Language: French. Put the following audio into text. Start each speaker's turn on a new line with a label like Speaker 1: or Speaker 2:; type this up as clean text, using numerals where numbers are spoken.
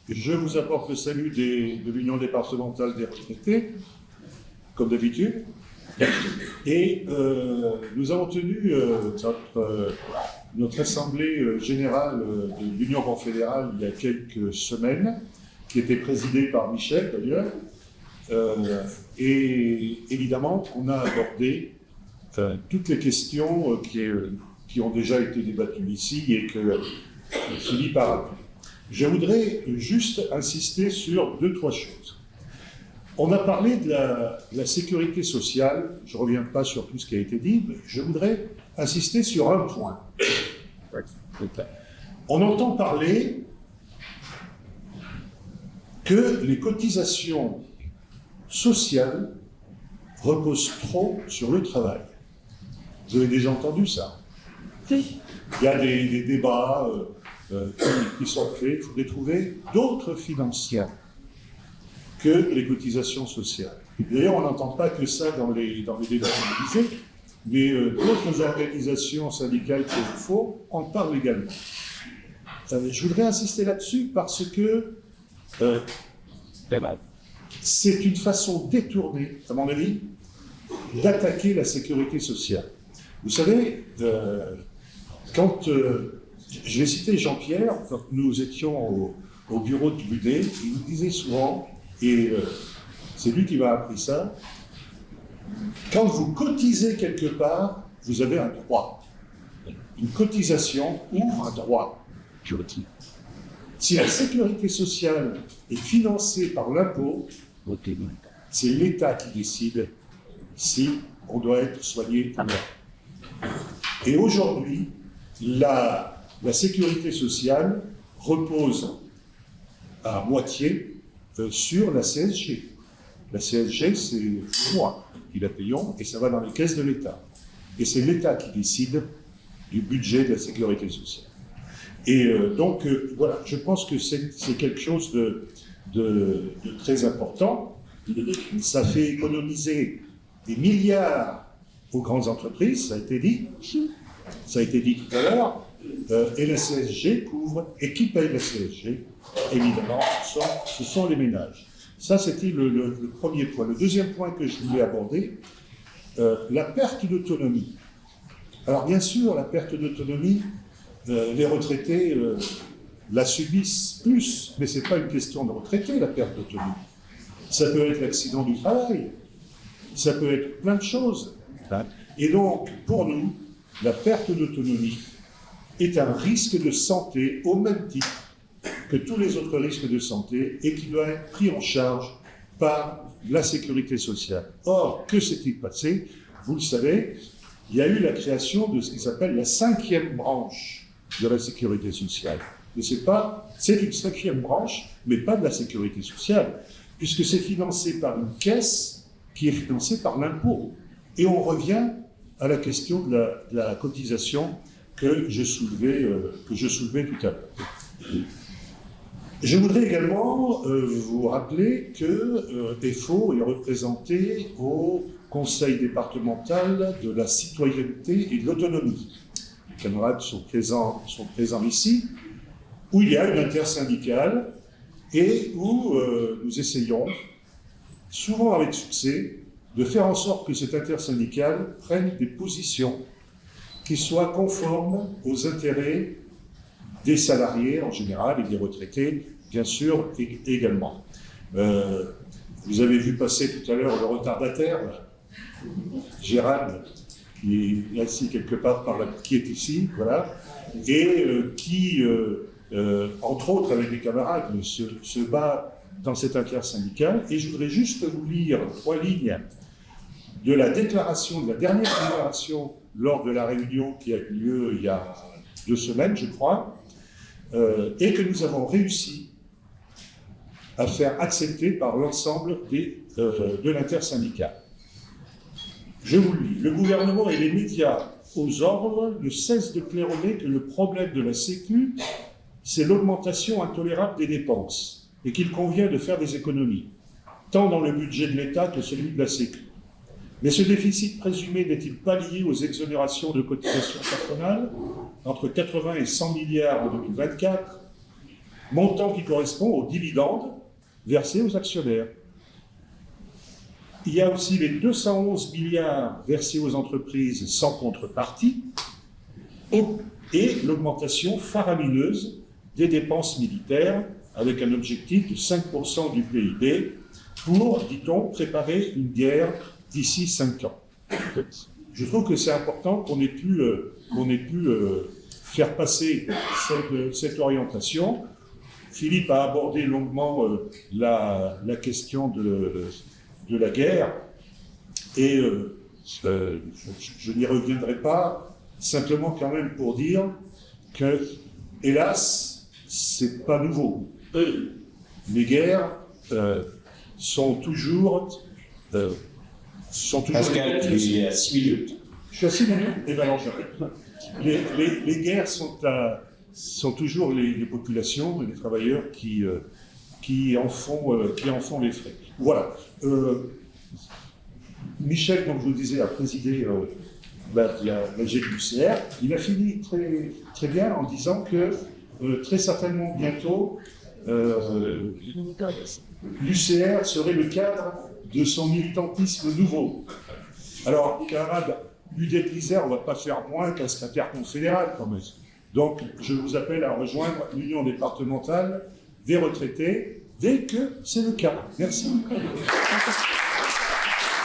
Speaker 1: Je vous apporte le salut de l'Union départementale des retraités, comme d'habitude. Et nous avons tenu notre assemblée générale de l'Union confédérale il y a quelques semaines, qui était présidée par Michel d'ailleurs. Et évidemment, on a abordé toutes les questions qui ont déjà été débattues ici et que Philippe a rappelé. Je voudrais juste insister sur 2-3 choses. On a parlé de la sécurité sociale, je ne reviens pas sur tout ce qui a été dit, mais je voudrais insister sur un point. On entend parler que les cotisations sociales reposent trop sur le travail. Vous avez déjà entendu ça?
Speaker 2: Oui.
Speaker 1: Il y a des débats qui sont faits. Il faudrait trouver d'autres financements que les cotisations sociales. D'ailleurs, on n'entend pas que ça dans les débats télévisés, mais d'autres organisations syndicales qu'il faut en parlent également. Je voudrais insister là-dessus parce que c'est une façon détournée, à mon avis, d'attaquer la sécurité sociale. Vous savez, quand je vais citer Jean-Pierre, quand nous étions au bureau de l'UD, il nous disait souvent, et c'est lui qui m'a appris ça, quand vous cotisez quelque part, vous avez un droit. Une cotisation ouvre un droit. Si la sécurité sociale est financée par l'impôt, c'est l'État qui décide si on doit être soigné ou non. Et aujourd'hui, la sécurité sociale repose à moitié sur la CSG. La CSG, c'est moi qui la payons et ça va dans les caisses de l'État. Et c'est l'État qui décide du budget de la sécurité sociale. Et donc, voilà, je pense que c'est quelque chose de très important. Ça fait économiser des milliards aux grandes entreprises, ça a été dit. Ça a été dit tout à l'heure. Et la CSG couvre, et qui paye la CSG? Évidemment, ce sont les ménages. Ça, c'était le premier point. Le deuxième point que je voulais aborder, la perte d'autonomie. Alors, bien sûr, la perte d'autonomie, les retraités la subissent plus, mais ce n'est pas une question de retraités, la perte d'autonomie. Ça peut être l'accident du travail, ça peut être plein de choses. Et donc, pour nous, la perte d'autonomie est un risque de santé au même titre que tous les autres risques de santé et qui doit être pris en charge par la sécurité sociale. Or, que s'est-il passé? Vous le savez, il y a eu la création de ce qui s'appelle la 5e branche de la sécurité sociale. Et c'est une 5e branche, mais pas de la sécurité sociale, puisque c'est financé par une caisse qui est financée par l'impôt. Et on revient à la question de la cotisation que je soulevais tout à l'heure. Je voudrais également vous rappeler que EFO est représenté au Conseil départemental de la citoyenneté et de l'autonomie. Les camarades sont présents ici, où il y a une intersyndicale et où nous essayons, souvent avec succès, de faire en sorte que cette intersyndicale prenne des positions qui soient conformes aux intérêts des salariés en général et des retraités, bien sûr, également. Vous avez vu passer tout à l'heure le retardataire, Gérald, qui est assis quelque part qui est ici, voilà, et qui, entre autres avec des camarades, se bat dans cette intersyndicale. Et je voudrais juste vous lire 3 lignes de la dernière déclaration lors de la réunion qui a eu lieu il y a 2 semaines, je crois, et que nous avons réussi à faire accepter par l'ensemble de l'intersyndicale. Je vous le lis. Le gouvernement et les médias aux ordres ne cessent de claironner que le problème de la Sécu, c'est l'augmentation intolérable des dépenses et qu'il convient de faire des économies, tant dans le budget de l'État que celui de la Sécu. Mais ce déficit présumé n'est-il pas lié aux exonérations de cotisations patronales, entre 80 et 100 milliards en 2024, montant qui correspond aux dividendes versés aux actionnaires. Il y a aussi les 211 milliards versés aux entreprises sans contrepartie et l'augmentation faramineuse des dépenses militaires avec un objectif de 5% du PIB pour, dit-on, préparer une guerre d'ici 5 ans. Je trouve que c'est important qu'on ait pu faire passer cette orientation. Philippe a abordé longuement la question de la guerre, et je n'y reviendrai pas, simplement quand même pour dire que, hélas, c'est pas nouveau. Les guerres sont toujours
Speaker 2: Pascal, tu es à 6 minutes.
Speaker 1: Je suis à 6 minutes, et ben alors j'arrête. Les guerres sont toujours les populations et les travailleurs qui en font les frais. Voilà. Michel, comme je vous le disais, a présidé la GLUCR. Il a fini très, très bien en disant que très certainement bientôt, l'UCR serait le cadre de son militantisme nouveau. Alors, camarade, l'UDEP-LISER, on ne va pas faire moins qu'un secrétaire confédéral quand même. Donc, je vous appelle à rejoindre l'Union départementale des retraités dès que c'est le cas. Merci.